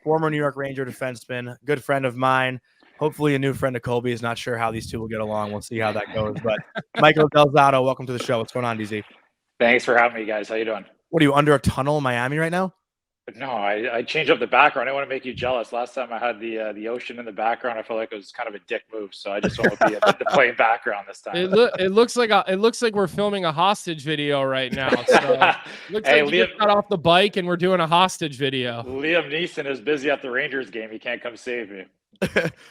former New York Ranger defenseman, good friend of mine. Hopefully a new friend of Colby's. Not sure how these two will get along. We'll see how that goes. But Michael Del Zotto, welcome to the show. What's going on, DZ? Thanks for having me, guys. How you doing? What are you, under a tunnel in Miami right now? No, I changed up the background. I want to make you jealous. Last time I had the ocean in the background, I felt like it was kind of a dick move. So I just went with the plain background this time. It looks like we're filming a hostage video right now. So looks like you just got off the bike and we're doing a hostage video. Liam Neeson is busy at the Rangers game. He can't come save me.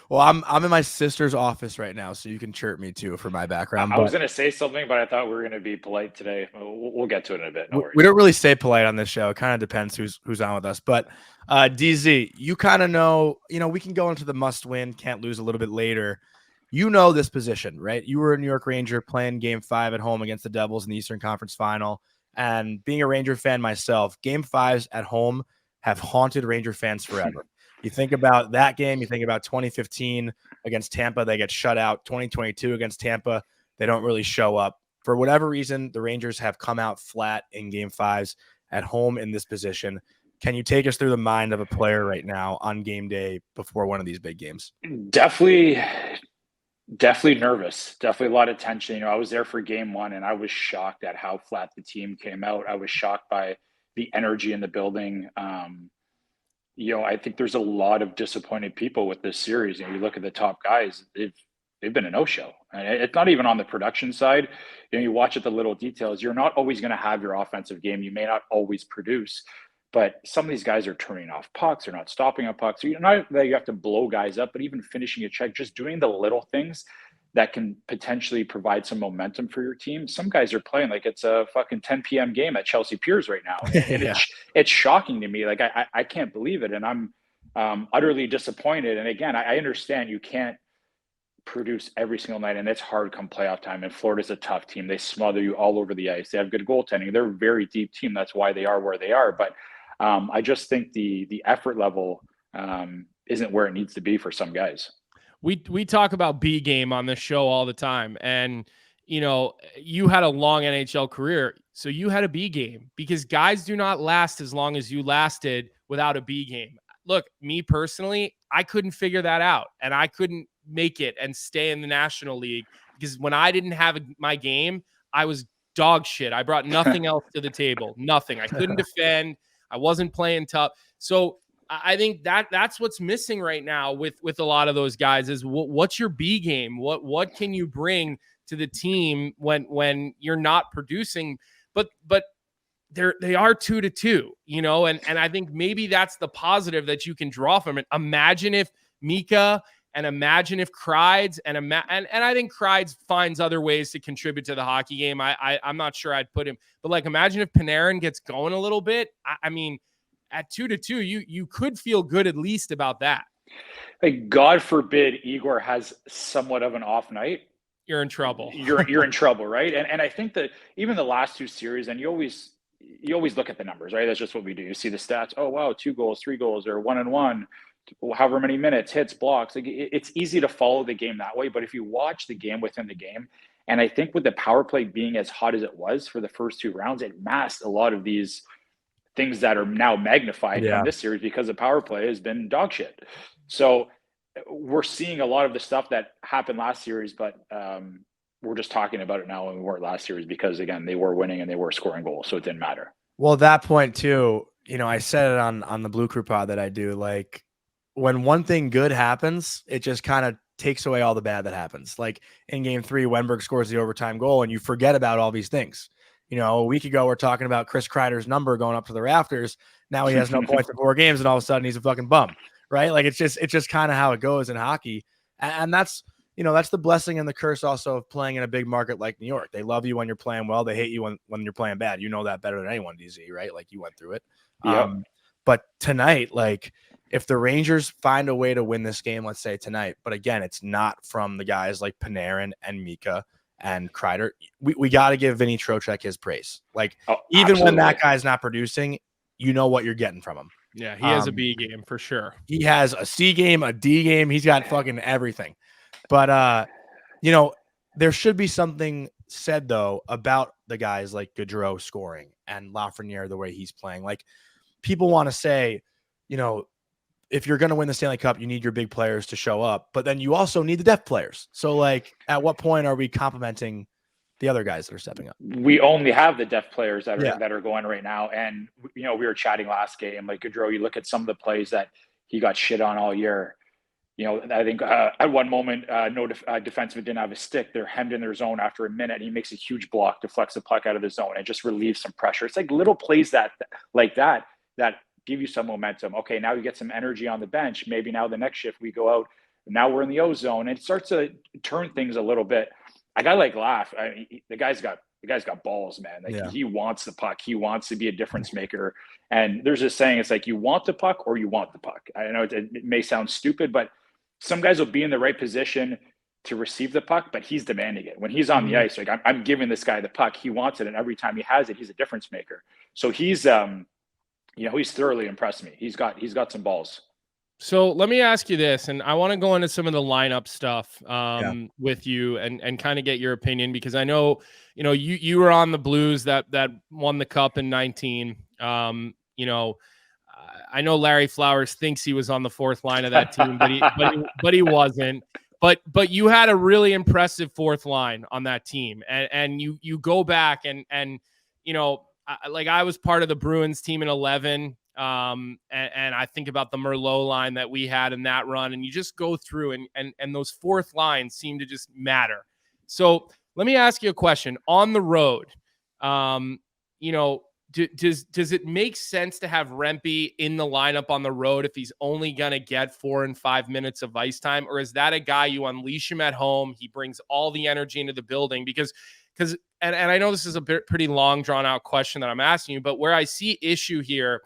Well, I'm in my sister's office right now, so you can chirp me too for my background. I was going to say something, but I thought we were going to be polite today. We'll get to it in a bit. No worries. We don't really stay polite on this show. It kind of depends who's on with us. But DZ, you kind of know, we can go into the must win, can't lose a little bit later. You know this position, right? You were a New York Ranger playing Game 5 at home against the Devils in the Eastern Conference Final. And being a Ranger fan myself, Game 5s at home have haunted Ranger fans forever. You think about that game, you think about 2015 against Tampa, they get shut out. 2022 against Tampa, they don't really show up. For whatever reason, the Rangers have come out flat in Game 5s at home in this position. Can you take us through the mind of a player right now on game day before one of these big games? Definitely nervous. Definitely a lot of tension. I was there for Game 1, and I was shocked at how flat the team came out. I was shocked by the energy in the building. I think there's a lot of disappointed people with this series. And you look at the top guys, they've been a no-show. And it's not even on the production side. You watch at the little details. You're not always going to have your offensive game. You may not always produce, but some of these guys are turning off pucks. They're not stopping on pucks. So you're not that you have to blow guys up, but even finishing a check, just doing the little things that can potentially provide some momentum for your team. Some guys are playing like it's a fucking 10 p.m. game at Chelsea Piers right now. And Yeah. it's shocking to me. Like, I can't believe it. And I'm utterly disappointed. And again, I understand you can't produce every single night, and it's hard come playoff time. And Florida's a tough team. They smother you all over the ice. They have good goaltending. They're a very deep team. That's why they are where they are. But I just think the effort level isn't where it needs to be for some guys. We talk about B game on this show all the time. And, you had a long NHL career, so you had a B game, because guys do not last as long as you lasted without a B game. Look, me personally, I couldn't figure that out, and I couldn't make it and stay in the National League, because when I didn't have my game, I was dog shit. I brought nothing else to the table. Nothing. I couldn't defend. I wasn't playing tough. So I think that's what's missing right now with a lot of those guys is what's your B game? What can you bring to the team when you're not producing? But they are 2-2, and I think maybe that's the positive that you can draw from it. Imagine if Mika and imagine if Kreids and I think Kreids finds other ways to contribute to the hockey game. I'm not sure I'd put him, but imagine if Panarin gets going a little bit. I mean, at 2-2, you could feel good at least about that. Like, God forbid Igor has somewhat of an off night. You're in trouble. You're in trouble, right? And I think that even the last two series, and you always look at the numbers, right? That's just what we do. You see the stats. Oh wow, 2 goals, 3 goals, or 1-1, however many minutes, hits, blocks. Like, it's easy to follow the game that way. But if you watch the game within the game, and I think with the power play being as hot as it was for the first 2 rounds, it masked a lot of these things that are now magnified in this series because the power play has been dog shit. So we're seeing a lot of the stuff that happened last series, but we're just talking about it now when we weren't last series because, again, they were winning and they were scoring goals, so it didn't matter. Well, at that point too, I said it on the Blue Crew pod that I do, like, when one thing good happens, it just kind of takes away all the bad that happens. Like in Game 3, Wenberg scores the overtime goal and you forget about all these things. A week ago, we're talking about Chris Kreider's number going up to the rafters. Now he has no points in 4 games, and all of a sudden he's a fucking bum, right? Like, it's just kind of how it goes in hockey. And that's, that's the blessing and the curse also of playing in a big market like New York. They love you when you're playing well. They hate you when you're playing bad. You know that better than anyone, DZ, right? Like, you went through it. Yep. But tonight, like, if the Rangers find a way to win this game, let's say tonight, but again, it's not from the guys like Panarin and Mika and Kreider, we got to give Vinny Trocheck his praise. Like, even absolutely. when that guy's not producing, you know what you're getting from him. Yeah, he has a B game for sure. He has a C game, a D game. He's got fucking everything. But, there should be something said, though, about the guys like Gaudreau scoring and Lafreniere the way he's playing. Like, people want to say, if you're going to win the Stanley Cup, you need your big players to show up, but then you also need the depth players. So like, at what point are we complimenting the other guys that are stepping up? We only have the depth players that are going right now. And, we were chatting last game, like Gaudreau, you look at some of the plays that he got shit on all year. I think at one moment, no defenseman didn't have a stick. They're hemmed in their zone after a minute, and he makes a huge block, deflects the puck out of the zone, and just relieves some pressure. It's like little plays that give you some momentum. Okay, now you get some energy on the bench. Maybe now the next shift we go out. Now we're in the O zone, and it starts to turn things a little bit. A guy like Laugh, the guy's got balls, man. Like he wants the puck. He wants to be a difference maker. And there's this saying, it's like you want the puck or you want the puck. I know it may sound stupid, but some guys will be in the right position to receive the puck, but he's demanding it. When he's on the ice, like I'm giving this guy the puck, he wants it, and every time he has it, he's a difference maker. So he's he's thoroughly impressed me. He's got some balls. So let me ask you this, and I want to go into some of the lineup stuff with you and kind of get your opinion, because I know, you were on the Blues that won the Cup in 19. I know Larry Flowers thinks he was on the fourth line of that team, but he wasn't. But you had a really impressive fourth line on that team, and you go back and I was part of the Bruins team in 11. And I think about the Merlot line that we had in that run, and you just go through and those fourth lines seem to just matter. So let me ask you a question. On the road, does it make sense to have Rempe in the lineup on the road if he's only going to get 4 and 5 minutes of ice time? Or is that a guy you unleash him at home? He brings all the energy into the building because I know this is a pretty long drawn out question that I'm asking you, but where I see issue here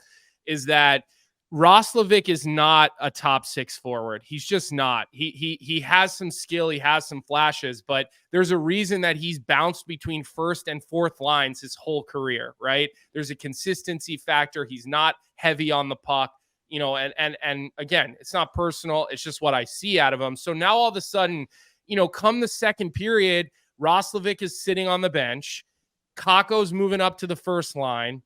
is that Roslovic is not a top 6 forward. He's just not. He has some skill, he has some flashes, but there's a reason that he's bounced between first and fourth lines his whole career, right? There's a consistency factor. He's not heavy on the puck, and again, it's not personal. It's just what I see out of him. So now all of a sudden, come the second period, Roslovic is sitting on the bench. Kakko's moving up to the first line.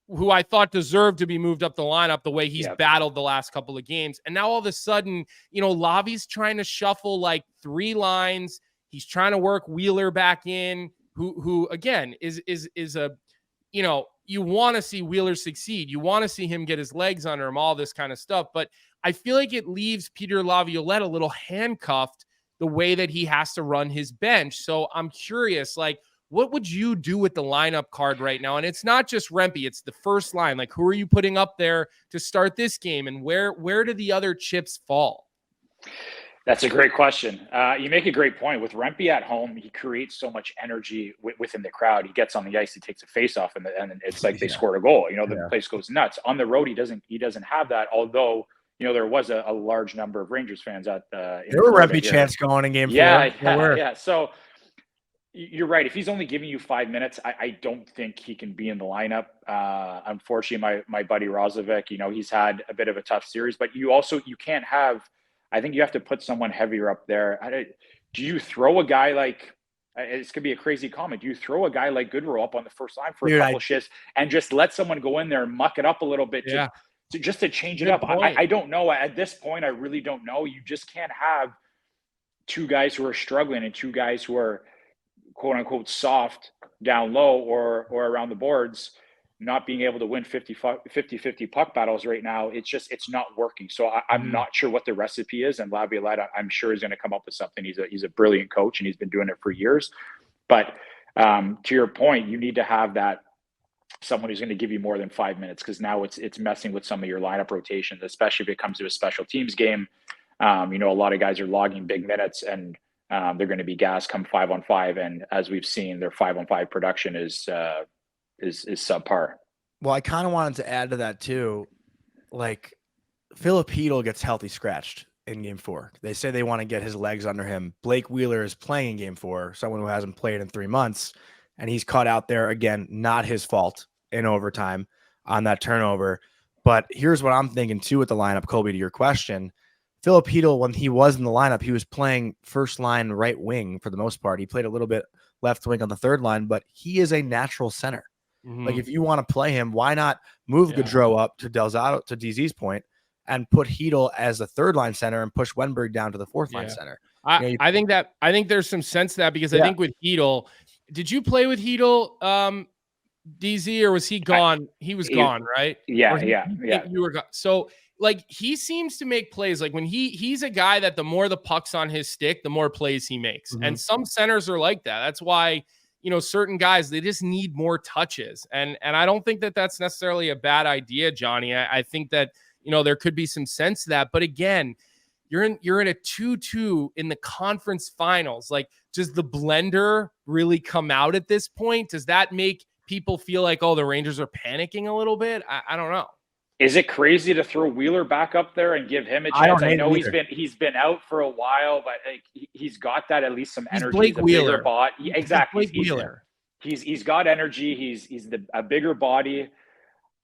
Who I thought deserved to be moved up the lineup the way he's battled the last couple of games. And now all of a sudden, Lavi's trying to shuffle like 3 lines. He's trying to work Wheeler back in, who again is a, you want to see Wheeler succeed. You want to see him get his legs under him, all this kind of stuff. But I feel like it leaves Peter Laviolette a little handcuffed the way that he has to run his bench. So I'm curious, like, what would you do with the lineup card right now? And it's not just Rempe, it's the first line. Like, who are you putting up there to start this game? And where do the other chips fall? That's a great question. You make a great point. With Rempe at home, he creates so much energy within the crowd. He gets on the ice, he takes a face-off, and it's like they scored a goal. The place goes nuts. On the road, he doesn't have that, although there was a large number of Rangers fans at there were Rempe chants going in game 4. Yeah. So you're right. If he's only giving you 5 minutes, I don't think he can be in the lineup. Unfortunately, my buddy Roslovic, he's had a bit of a tough series, but you can't have, I think you have to put someone heavier up there. Do you throw a guy like, it's going to be a crazy comment, do you throw a guy like Gaudreau up on the first line for a couple shifts and just let someone go in there and muck it up a little bit just to change it up? I don't know. At this point, I really don't know. You just can't have 2 guys who are struggling and 2 guys who are quote unquote soft down low or around the boards, not being able to win 50-50 puck battles right now. It's not working. So I'm not sure what the recipe is. And Laviolette, I'm sure is going to come up with something. He's a brilliant coach and he's been doing it for years. But to your point, you need to have that someone who's going to give you more than 5 minutes, because now it's messing with some of your lineup rotations, especially if it comes to a special teams game. A lot of guys are logging big minutes and they're going to be gassed come 5-on-5, and as we've seen, their 5-on-5 production is subpar. Well, I kind of wanted to add to that too. Like, Philip Hedl gets healthy scratched in game 4. They say they want to get his legs under him. Blake Wheeler is playing in game 4, someone who hasn't played in 3 months, and he's caught out there again. Not his fault in overtime on that turnover. But here's what I'm thinking too with the lineup, Colby, to your question. Philip Hedl, when he was in the lineup, he was playing first line right wing for the most part. He played a little bit left wing on the third line, but he is a natural center. Like, if you want to play him, why not move Gaudreau up to Del Zotto, to DZ's point, and put Hedel as the third line center and push Wenberg down to the fourth line center. I think there's some sense to that because I think with Hedel, did you play with Hedel, DZ, or was he gone? He was gone, right? Yeah, You were gone. So like he seems to make plays. Like when he's a guy that the more the puck's on his stick, the more plays he makes. And some centers are like that. That's why, certain guys, they just need more touches. And I don't think that that's necessarily a bad idea, Johnny. I think that, there could be some sense to that. But again, you're in a 2-2 in the conference finals. Like, does the blender really come out at this point? Does that make people feel like, oh, the Rangers are panicking a little bit? I don't know. Is it crazy to throw Wheeler back up there and give him a chance? I know he's been out for a while, but he's got that, at least some energy. Blake Wheeler. Body. Exactly. Wheeler. He's got energy. He's a bigger body.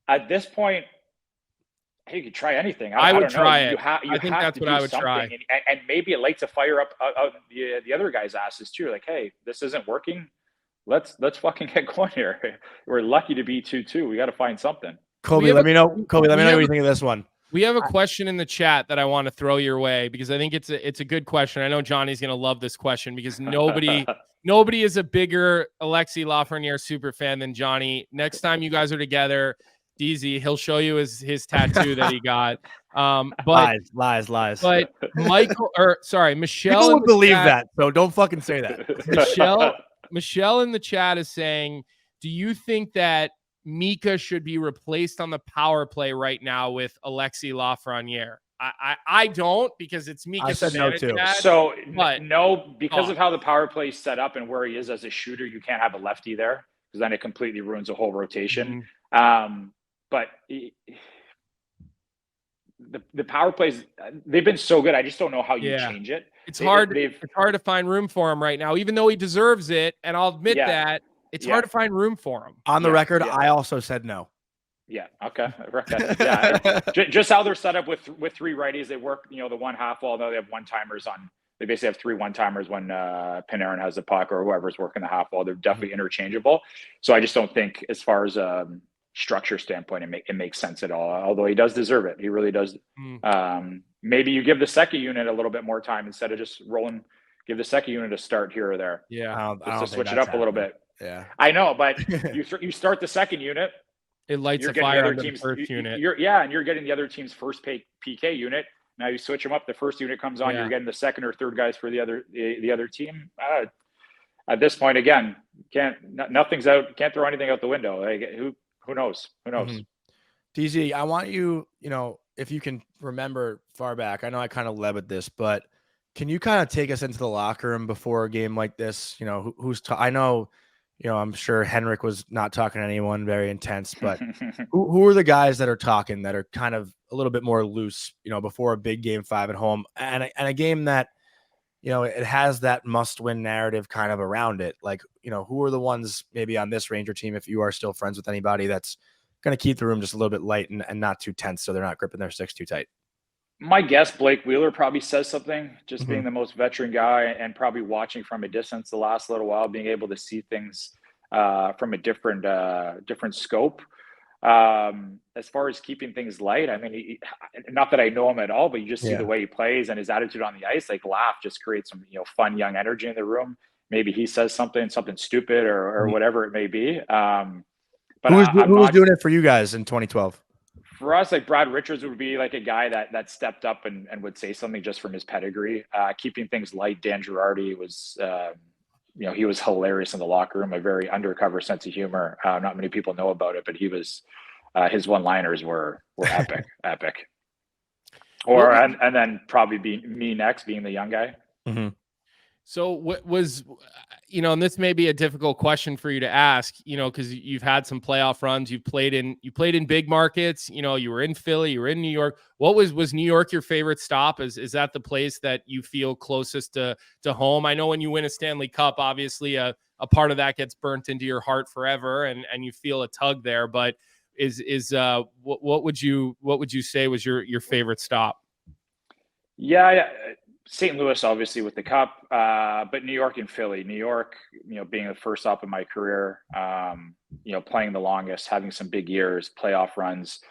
At this point, hey, you could try anything. I would try it. I think that's what I would try. And maybe it lights a fire up the other guy's asses too. Like, hey, this isn't working. Let's fucking get going here. We're lucky to be 2-2. We got to find something. Kobe, let me know. Kobe, let me know what you think of this one. We have a question in the chat that I want to throw your way because I think it's a good question. I know Johnny's going to love this question because nobody is a bigger Alexis Lafreniere super fan than Johnny. Next time you guys are together, DZ, he'll show you his tattoo that he got. But lies. But Michelle. People would believe that, so don't fucking say that. Michelle in the chat is saying, do you think that Mika should be replaced on the power play right now with Alexis Lafreniere? I don't, because it's Mika. I said no too. So no, because of how the power play is set up and where he is as a shooter, you can't have a lefty there because then it completely ruins the whole rotation. But the power plays, they've been so good. I just don't know how you change it. It's hard to find room for him right now, even though he deserves it. And I'll admit that it's hard to find room for him. On the record, I also said no. Yeah. Okay. Just how they're set up with three righties, they work, the one half wall. Though they have one-timers on. They basically have 3 one-timers when Panarin has the puck or whoever's working the half wall. They're definitely interchangeable. So I just don't think, as far as structure standpoint, it makes sense at all. Although he does deserve it, he really does. Maybe you give the second unit a little bit more time instead of just rolling. Give the second unit a start here or there. Yeah, just to switch it up a little bit. Yeah, I know, but you start the second unit. It lights a fire under the first unit. And you're getting the other team's first PK unit. Now you switch them up. The first unit comes on. You're getting the second or third guys for the other team. At this point, again, nothing's out. Can't throw anything out the window. Who knows? Who knows? DZ, I want you, if you can remember far back. I know I kind of led with this, but can you kind of take us into the locker room before a game like this? I know. I'm sure Henrik was not talking to anyone very intense, but who are the guys that are talking that are kind of a little bit more loose, before a big game 5 at home and a game that, it has that must-win narrative kind of around it. Like, who are the ones maybe on this Ranger team, if you are still friends with anybody, that's going to keep the room just a little bit light and not too tense so they're not gripping their sticks too tight? My guess, Blake Wheeler probably says something, just being the most veteran guy and probably watching from a distance the last little while, being able to see things from a different scope. As far as keeping things light, I mean, not that I know him at all, but you just see the way he plays and his attitude on the ice. Like, laugh just creates some fun young energy in the room. Maybe he says something stupid or whatever it may be. But who's doing it for you guys in 2012? For us, like Brad Richards would be like a guy that stepped up and would say something just from his pedigree. Keeping things light, Dan Girardi was, he was hilarious in the locker room, a very undercover sense of humor. Not many people know about it, but he was, his one-liners were epic, epic. And then probably be me next, being the young guy. So what was, and this may be a difficult question for you to ask, because you've had some playoff runs, you played in big markets, you were in Philly, you were in New York. What was New York your favorite stop? Is that the place that you feel closest to home? I know when you win a Stanley Cup, obviously a part of that gets burnt into your heart forever and you feel a tug there, but what would you say was your favorite stop? Yeah. St. Louis, obviously, with the Cup, but New York and Philly. New York, being the first stop in my career, playing the longest, having some big years, playoff runs,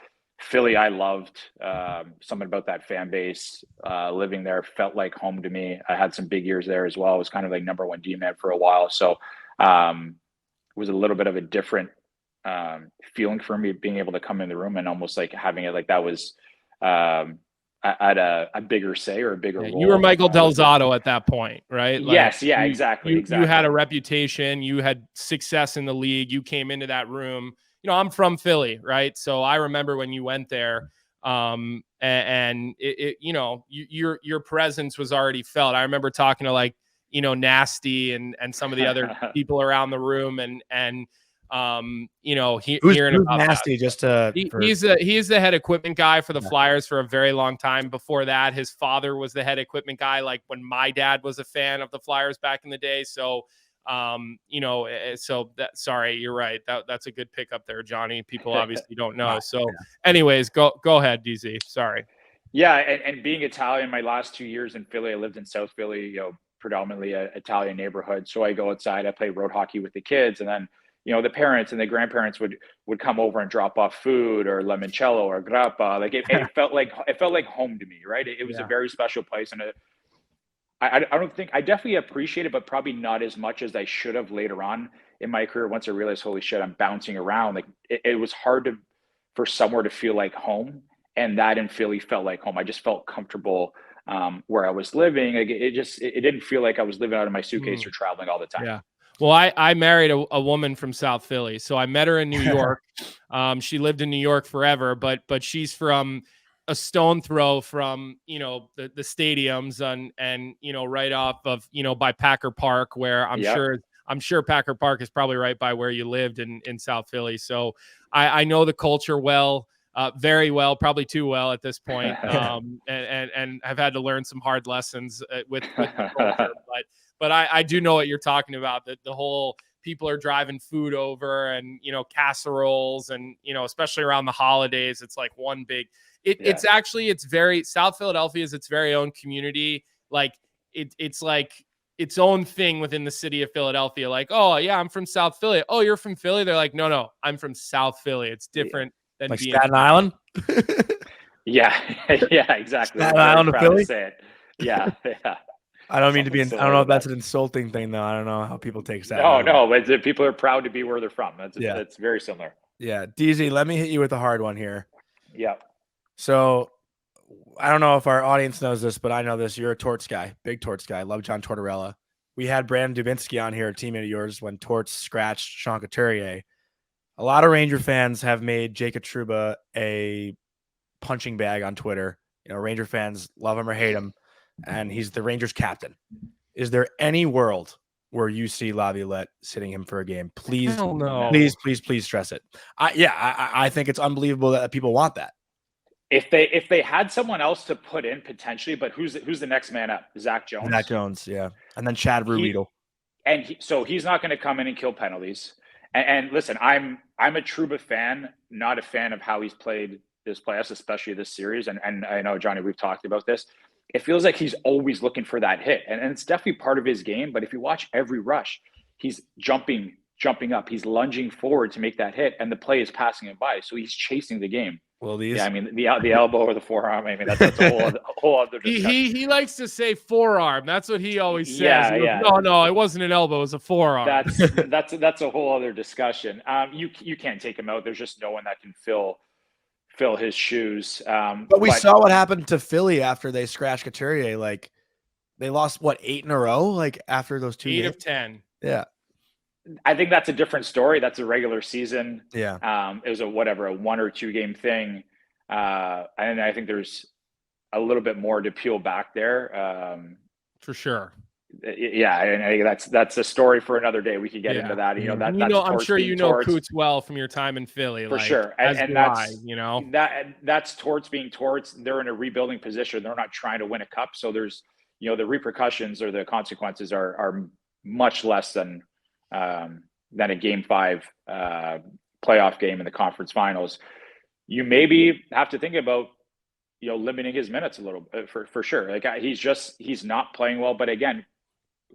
Philly, I loved. Something about that fan base. Living there felt like home to me. I had some big years there as well. I was kind of like number one D-man for a while. So it was a little bit of a different feeling for me, being able to come in the room and almost like having it like that was at a bigger say or a bigger role. You were Michael Del Zotto at that point, right? Like yes, yeah, exactly. You had a reputation, you had success in the league, you came into that room. You know, I'm from Philly, right? So I remember when you went there, and you know, your presence was already felt. I remember talking to like, you know, Nasty and some of the other people around the room, and you know, hearing about Nasty. That. He's the head equipment guy for the Flyers for a very long time. Before that, his father was the head equipment guy, like when my dad was a fan of the Flyers back in the day. So you know, so that, sorry, you're right. That's a good pickup there, Johnny. People obviously don't know. So anyways, go ahead, DZ. Sorry. Yeah. And being Italian, my last 2 years in Philly, I lived in South Philly, you know, predominantly an Italian neighborhood. So I go outside, I play road hockey with the kids, and then, you know, the parents and the grandparents would come over and drop off food or limoncello or grappa. Like it felt like home to me, right? It was a very special place. And I don't think, I definitely appreciate it, but probably not as much as I should have later on in my career. Once I realized, holy shit, I'm bouncing around. Like it was hard for somewhere to feel like home. And that in Philly felt like home. I just felt comfortable where I was living. Like it didn't feel like I was living out of my suitcase or traveling all the time. Yeah. Well, I married a woman from South Philly. So I met her in New York. She lived in New York forever, but she's from a stone throw from, you know, the stadiums and, you know, right off of, you know, by Packer Park, where I'm sure Packer Park is probably right by where you lived in South Philly. So I know the culture well, very well, probably too well at this point. And I've had to learn some hard lessons with the culture, but I do know what you're talking about, that the whole people are driving food over and, you know, casseroles and, you know, especially around the holidays, it's like one big, it's actually, it's very, South Philadelphia is its very own community. Like it's like its own thing within the city of Philadelphia. Like, oh yeah, I'm from South Philly. Oh, you're from Philly. They're like, no, I'm from South Philly. It's different than like being Staten Island. Yeah, exactly. Staten Island to Philly. Say it. Yeah. I don't mean to be. I don't know if that's an insulting thing, though. I don't know how people take that. No, but people are proud to be where they're from. That's very similar. Yeah, DZ, let me hit you with a hard one here. Yeah. So, I don't know if our audience knows this, but I know this. You're a Torts guy, big Torts guy. Love John Tortorella. We had Brandon Dubinsky on here, a teammate of yours, when Torts scratched Sean Couturier. A lot of Ranger fans have made Jacob Trouba a punching bag on Twitter. You know, Ranger fans love him or hate him, and he's the Rangers captain. Is there any world where you see Laviolette sitting him for a game? Please, please stress it. I think it's unbelievable that people want that. If they had someone else to put in potentially, but who's the next man up? Zach Jones. Zach Jones, yeah, and then Chad Ruedel. So he's not going to come in and kill penalties. And listen, I'm a Trouba fan, not a fan of how he's played this playoffs, especially this series. And I know, Johnny, we've talked about this. It feels like he's always looking for that hit, and it's definitely part of his game. But if you watch every rush, he's jumping up, he's lunging forward to make that hit, and the play is passing him by. So he's chasing the game. Well, I mean, the elbow or the forearm. I mean, that's a whole other discussion. He likes to say forearm. That's what he always says. Yeah. No, it wasn't an elbow. It was a forearm. That's a whole other discussion. You can't take him out. There's just no one that can fill his shoes. But we saw what happened to Philly after they scratched Couturier. Like they lost 8 in a row. Like after those 2 8 games? of 10. Yeah. I think that's a different story. That's a regular season. Yeah. It was a 1 or 2 game thing. And I think there's a little bit more to peel back there. For sure. Yeah. And I think that's a story for another day. We could get into that. You know, I'm sure you know Coots well from your time in Philly. For sure. And that's Torts being Torts. They're in a rebuilding position. They're not trying to win a cup. So there's, you know, the repercussions or the consequences are much less than a Game 5 playoff game in the conference finals. You maybe have to think about, you know, limiting his minutes a little bit for sure. Like he's not playing well, but again,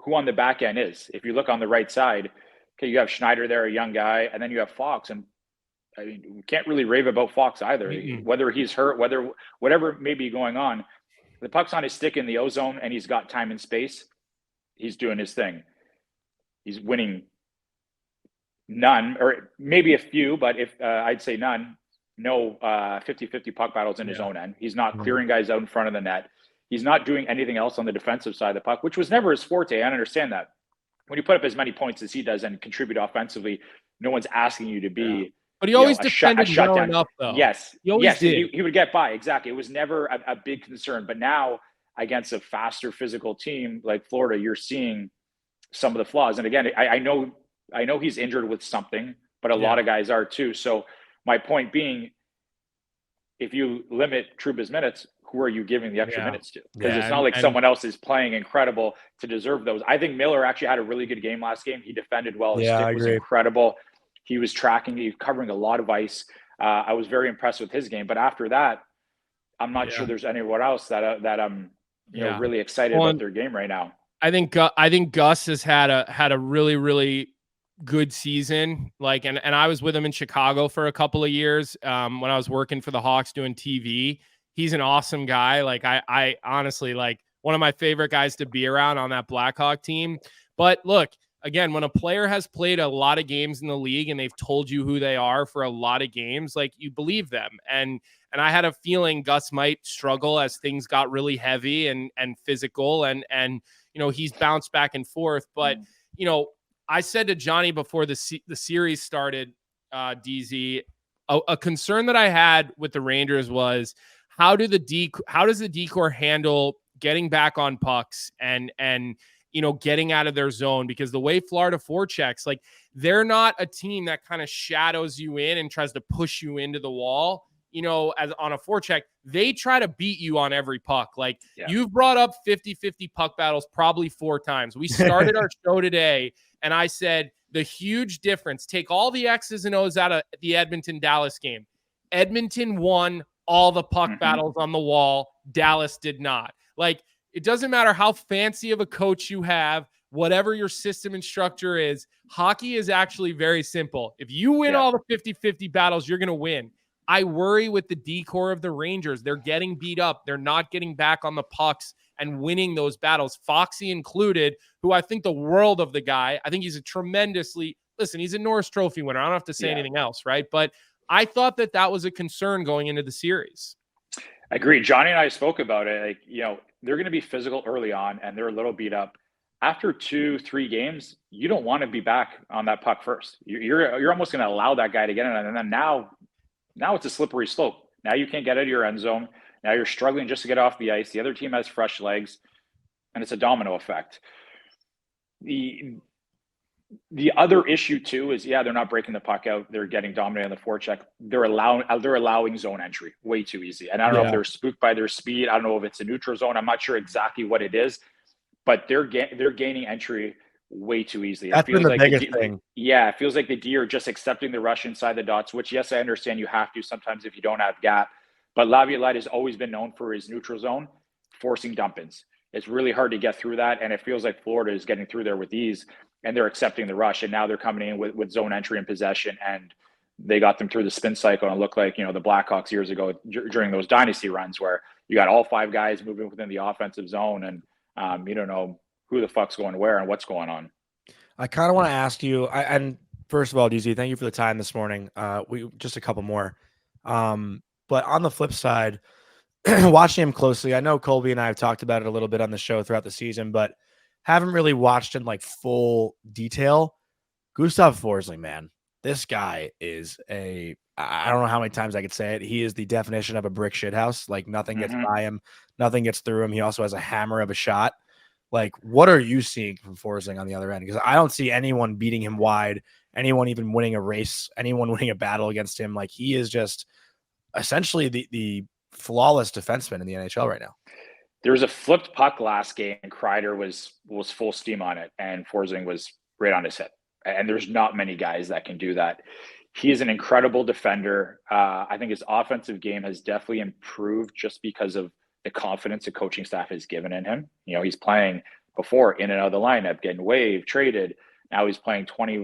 who on the back end is? If you look on the right side, okay, you have Schneider there, a young guy, and then you have Fox, and I mean, we can't really rave about Fox either. Whether he's hurt, whatever may be going on, the puck's on his stick in the ozone and he's got time and space. He's doing his thing. He's winning none, or maybe a few, but if I'd say none, no 50-50 puck battles in his own end. He's not clearing guys out in front of the net. He's not doing anything else on the defensive side of the puck, which was never his forte. I understand that. When you put up as many points as he does and contribute offensively, no one's asking you to be. But he always defended well enough, though. Yes. He always did. He would get by. Exactly. It was never a big concern. But now, against a faster physical team like Florida, you're seeing some of the flaws. And again, I know he's injured with something, but a lot of guys are too. So my point being, if you limit Trouba's minutes, who are you giving the extra minutes to? Because it's not like someone else is playing incredible to deserve those. I think Miller actually had a really good game last game. He defended well. His stick was incredible. He was tracking, he was covering a lot of ice. I was very impressed with his game. But after that, I'm not sure there's anyone else that I'm really excited about their game right now. I think Gus has had a really, really good season. Like, and I was with him in Chicago for a couple of years when I was working for the Hawks doing TV. He's an awesome guy. Like, I honestly, like, one of my favorite guys to be around on that Blackhawk team. But look, again, when a player has played a lot of games in the league and they've told you who they are for a lot of games, like, you believe them. And I had a feeling Gus might struggle as things got really heavy and physical, and he's bounced back and forth. But I said to Johnny before the series started, DZ, a concern that I had with the Rangers was how does the decor handle getting back on pucks and getting out of their zone? Because the way Florida forechecks, like, they're not a team that kind of shadows you in and tries to push you into the wall. As on a forecheck, they try to beat you on every puck. Like, you've brought up 50-50 puck battles probably 4 times. We started our show today and I said the huge difference, take all the X's and O's out of the Edmonton-Dallas game. Edmonton won all the puck battles on the wall. Dallas did not. Like, it doesn't matter how fancy of a coach you have, whatever your system and structure is, hockey is actually very simple. If you win all the 50-50 battles, you're going to win. I worry with the decor of the Rangers. They're getting beat up. They're not getting back on the pucks and winning those battles, Foxy included, who I think the world of the guy. I think he's he's a Norris Trophy winner. I don't have to say anything else, right? But I thought that was a concern going into the series. I agree. Johnny and I spoke about it. Like, they're going to be physical early on and they're a little beat up. After 2-3 games, you don't want to be back on that puck first. You're almost going to allow that guy to get in. And then now it's a slippery slope. Now you can't get out of your end zone. Now you're struggling just to get off the ice. The other team has fresh legs, and it's a domino effect. The other issue too is, they're not breaking the puck out. They're getting dominated on the forecheck. They're allowing zone entry way too easy. And I don't know if they're spooked by their speed. I don't know if it's a neutral zone. I'm not sure exactly what it is, but they're gaining entry way too easily. That's been the biggest thing. Yeah, it feels like the D are just accepting the rush inside the dots, which, yes, I understand you have to sometimes if you don't have gap. But Laviolette has always been known for his neutral zone, forcing dump-ins. It's really hard to get through that, and it feels like Florida is getting through there with ease, and they're accepting the rush, and now they're coming in with zone entry and possession, and they got them through the spin cycle, and it looked like, the Blackhawks years ago during those dynasty runs where you got all 5 guys moving within the offensive zone, and you don't know who the fuck's going where and what's going on. I kind of want to ask you, and first of all, DZ, thank you for the time this morning. We just a couple more. But on the flip side, watching him closely, I know Colby and I have talked about it a little bit on the show throughout the season, but haven't really watched in like full detail. Gustav Forsling, man, this guy is I don't know how many times I could say it. He is the definition of a brick shit house. Like, nothing gets by him. Nothing gets through him. He also has a hammer of a shot. Like, what are you seeing from Forsling on the other end? Because I don't see anyone beating him wide, anyone even winning a race, anyone winning a battle against him. Like, he is just essentially the flawless defenseman in the NHL right now. There was a flipped puck last game, and Kreider was full steam on it, and Forsling was right on his hip. And there's not many guys that can do that. He is an incredible defender. I think his offensive game has definitely improved just because of the confidence the coaching staff has given in him. He's playing before in and out of the lineup, getting waived, traded. Now he's playing 20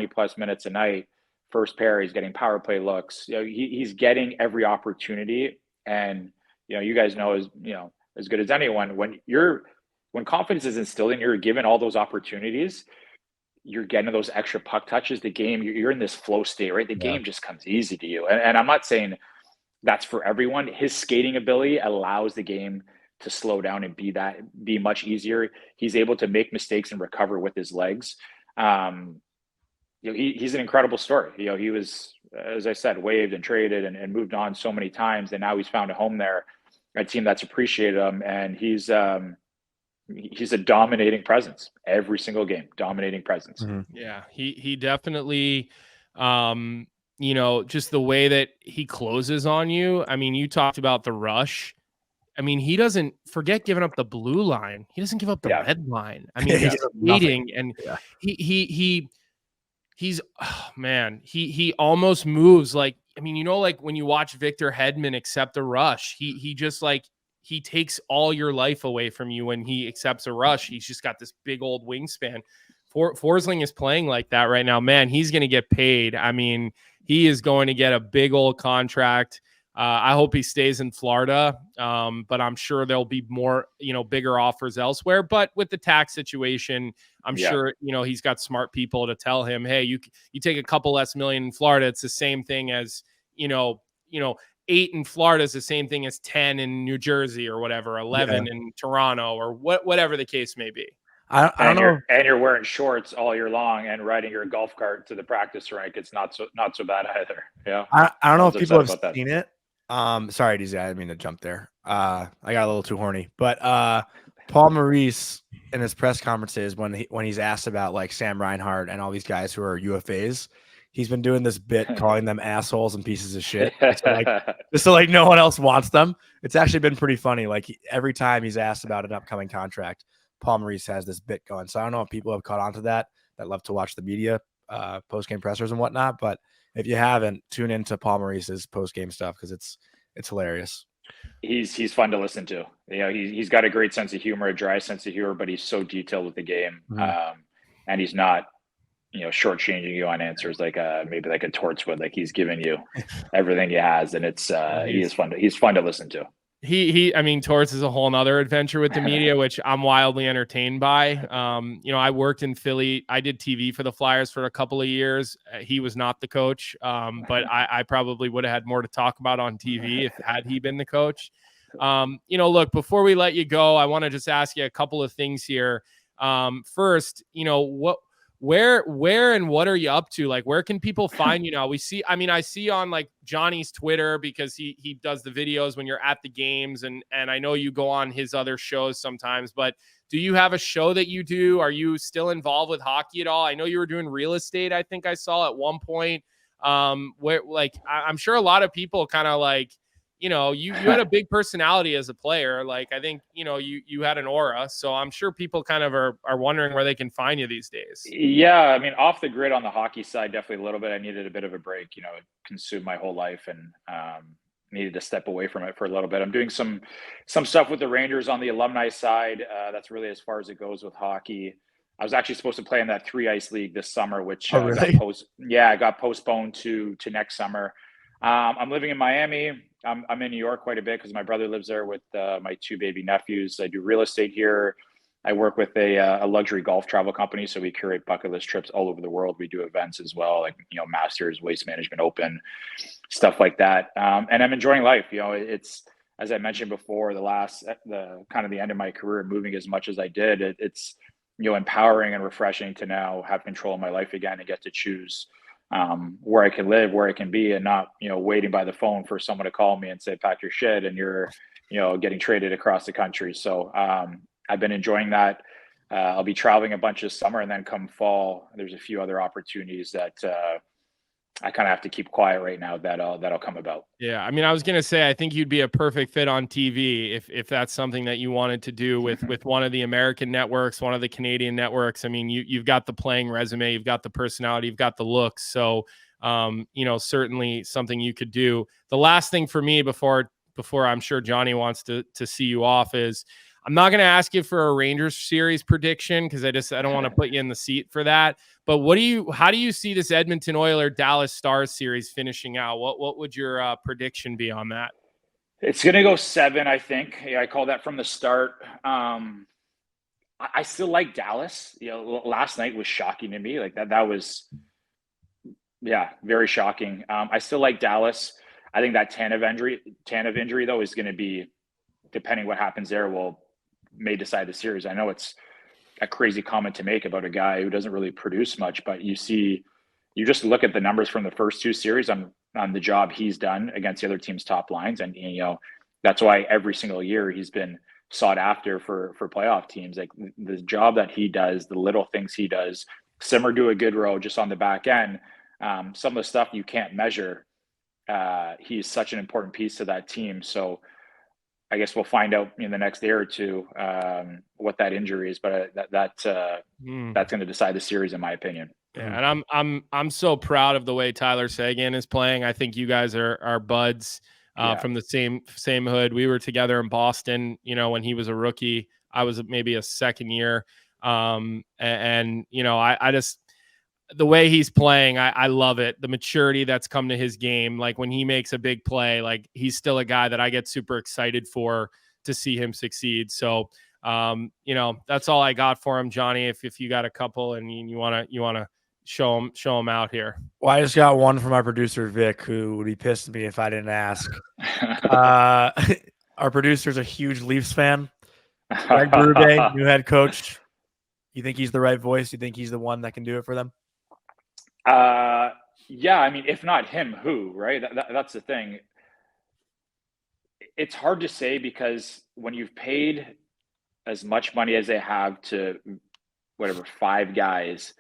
plus minutes a night first pair. He's getting power play looks. He's getting every opportunity. And you guys know as good as anyone, when confidence is instilled and you're given all those opportunities, you're getting those extra puck touches. The game, you're in this flow state, right? The game just comes easy to you. And I'm not saying that's for everyone. His skating ability allows the game to slow down and be much easier. He's able to make mistakes and recover with his legs. He's an incredible story. He was, as I said, waived and traded and moved on so many times, and now he's found a home there, a team that's appreciated him, and he's a dominating presence every single game. Dominating presence. Mm-hmm. Yeah, he definitely, just the way that he closes on you. I mean, you talked about the rush. I mean, he doesn't forget giving up the blue line. He doesn't give up the red line. I mean, he's skating, and he's he almost moves like, I mean, like when you watch Victor Hedman accept a rush, he just like, he takes all your life away from you when he accepts a rush. He's just got this big old wingspan. Forsling is playing like that right now. Man, he's going to get paid. I mean, he is going to get a big old contract. I hope he stays in Florida, but I'm sure there'll be more, bigger offers elsewhere. But with the tax situation, I'm sure, he's got smart people to tell him, hey, you take a couple less million in Florida. It's the same thing as, 8 in Florida is the same thing as 10 in New Jersey or whatever, 11 in Toronto or whatever the case may be. I don't know. And you're wearing shorts all year long and riding your golf cart to the practice rink. It's not so bad either. Yeah. I don't know if people have seen it. Sorry, DZ, I didn't mean to jump there. I got a little too horny, but Paul Maurice in his press conferences, when he's asked about like Sam Reinhart and all these guys who are UFAs, he's been doing this bit calling them assholes and pieces of shit. Just so no one else wants them. It's actually been pretty funny. Like every time he's asked about an upcoming contract, Paul Maurice has this bit going. So I don't know if people have caught on to that love to watch the media post-game pressers and whatnot, but if you haven't, tune into Paul Maurice's post-game stuff because it's hilarious. He's fun to listen to. He's got a great sense of humor, a dry sense of humor, but he's so detailed with the game, and he's not, shortchanging you on answers maybe like a Torchwood. Like he's giving you everything he has, and it's he's fun to listen to. I mean, Torts is a whole nother adventure with the media, which I'm wildly entertained by. I worked in Philly. I did TV for the Flyers for a couple of years. He was not the coach, but I probably would have had more to talk about on TV had he been the coach. Look, before we let you go, I want to just ask you a couple of things here. First, where and what are you up to? Like, where can people find you now? I see on like Johnny's Twitter because he does the videos when you're at the games, and I know you go on his other shows sometimes, but do you have a show that you do? Are you still involved with hockey at all? I know you were doing real estate, I think I saw at one point. Where like I'm sure a lot of people kind of like, you had a big personality as a player. Like, I think, you had an aura. So I'm sure people kind of are wondering where they can find you these days. Yeah. I mean, off the grid on the hockey side, definitely a little bit. I needed a bit of a break, it consumed my whole life and needed to step away from it for a little bit. I'm doing some stuff with the Rangers on the alumni side. That's really as far as it goes with hockey. I was actually supposed to play in that 3-ice league this summer, which got postponed to next summer. I'm living in Miami. I'm in New York quite a bit because my brother lives there with my 2 baby nephews. I do real estate here. I work with a luxury golf travel company, so we curate bucket list trips all over the world. We do events as well, like Masters, Waste Management Open, stuff like that. And I'm enjoying life. It's, as I mentioned before, the kind of the end of my career, moving as much as I did. It's empowering and refreshing to now have control of my life again and get to choose where I can live, where I can be, and not, waiting by the phone for someone to call me and say, pack your shit, and you're, getting traded across the country. So I've been enjoying that. I'll be traveling a bunch this summer, and then come fall, there's a few other opportunities that I kind of have to keep quiet right now that'll come about. Yeah. I mean, I was going to say, I think you'd be a perfect fit on TV if that's something that you wanted to do with one of the American networks, one of the Canadian networks. I mean, you've got the playing resume, you've got the personality, you've got the looks. So, certainly something you could do. The last thing for me before I'm sure Johnny wants to see you off is, I'm not going to ask you for a Rangers series prediction because I don't want to put you in the seat for that. But how do you see this Edmonton Oilers Dallas Stars series finishing out? What would your prediction be on that? It's going to go 7, I think. Yeah, I called that from the start. I still like Dallas. Last night was shocking to me. Like that was, very shocking. I still like Dallas. I think that Tanev injury though is going to be, depending what happens there, may decide the series. I know it's a crazy comment to make about a guy who doesn't really produce much, but you just look at the numbers from the first 2 series on the job he's done against the other team's top lines. And, that's why every single year he's been sought after for playoff teams. Like the job that he does, the little things he does, similar to a Goodrow just on the back end. Some of the stuff you can't measure. He's such an important piece to that team. So I guess we'll find out in the next day or two what that injury is, but that's going to decide the series, in my opinion. Yeah, and I'm so proud of the way Tyler Seguin is playing. I think you guys are buds from the same hood. We were together in Boston, when he was a rookie. I was maybe a second year, and I just, the way he's playing, I love it. The maturity that's come to his game. Like when he makes a big play, like he's still a guy that I get super excited to see him succeed. So, that's all I got for him, Johnny. If you got a couple and you want to show him out here. Well, I just got one from our producer, Vic, who would be pissed at me if I didn't ask. Our producer's a huge Leafs fan. Craig Berube, new head coach. You think he's the right voice? You think he's the one that can do it for them? Yeah, I mean, if not him, who, right? That's the thing. It's hard to say because when you've paid as much money as they have to 5 guys,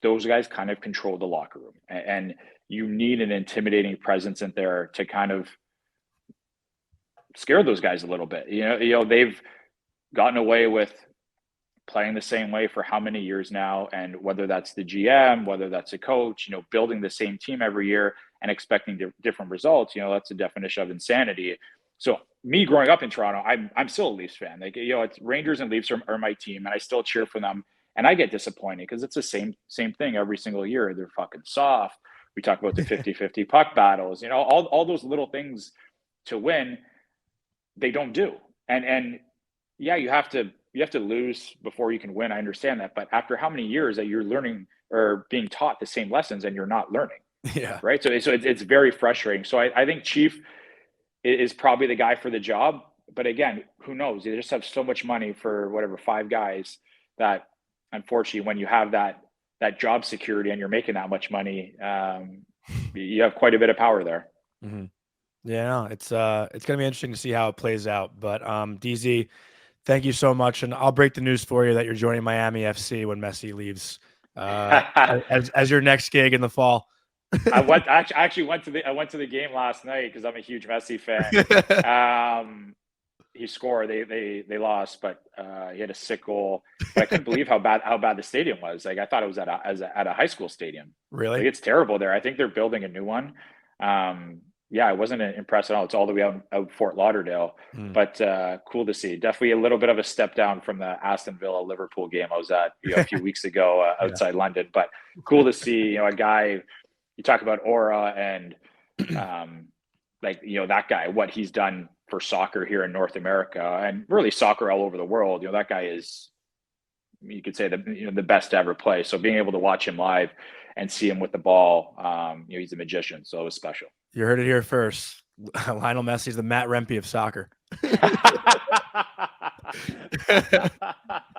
those guys kind of control the locker room, and you need an intimidating presence in there to kind of scare those guys a little bit. They've gotten away with playing the same way for how many years now, and whether that's the GM, whether that's a coach, building the same team every year and expecting different results, that's the definition of insanity. So me growing up in Toronto, I'm still a Leafs fan. Like, it's Rangers and Leafs are my team, and I still cheer for them. And I get disappointed because it's the same thing every single year. They're fucking soft. We talk about the 50-50 puck battles, all those little things to win, they don't do. And yeah, you have to lose before you can win. I understand that. But after how many years that you're learning or being taught the same lessons and you're not learning. Yeah. Right. So it's very frustrating. So I think Chief is probably the guy for the job. But again, who knows? They just have so much money for 5 guys that unfortunately, when you have that job security and you're making that much money, you have quite a bit of power there. Mm-hmm. Yeah, no, it's going to be interesting to see how it plays out. But DZ, thank you so much, and I'll break the news for you that you're joining Miami FC when Messi leaves as your next gig in the fall. I went to the game last night because I'm a huge Messi fan. He scored. They lost, but he had a sick goal. But I couldn't believe how bad the stadium was. Like I thought it was at a high school stadium. Really? Like, it's terrible there. I think they're building a new one. Yeah, I wasn't impressed at all. It's all the way out Fort Lauderdale, but cool to see. Definitely a little bit of a step down from the Aston Villa Liverpool game I was at a few weeks ago outside London. But cool to see, a guy. You talk about aura and that guy, what he's done for soccer here in North America and really soccer all over the world. That guy is, you could say the best to ever play. So being able to watch him live and see him with the ball, he's a magician. So it was special. You heard it here first. Lionel Messi is the Matt Rempe of soccer.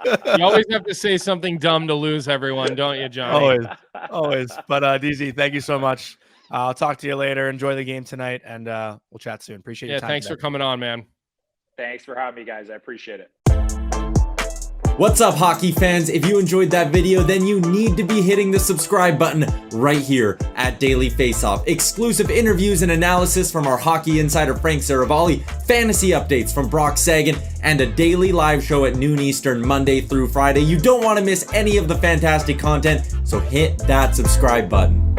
You always have to say something dumb to lose everyone, don't you, Johnny? Always. But DZ, thank you so much. I'll talk to you later. Enjoy the game tonight, and we'll chat soon. Appreciate your time. Thanks for coming on, man. Thanks for having me, guys. I appreciate it. What's up, hockey fans? If you enjoyed that video, then you need to be hitting the subscribe button right here at Daily Faceoff. Exclusive interviews and analysis from our hockey insider Frank Saravalli, fantasy updates from Brock Sagan, and a daily live show at noon Eastern Monday through Friday. You don't want to miss any of the fantastic content, so hit that subscribe button.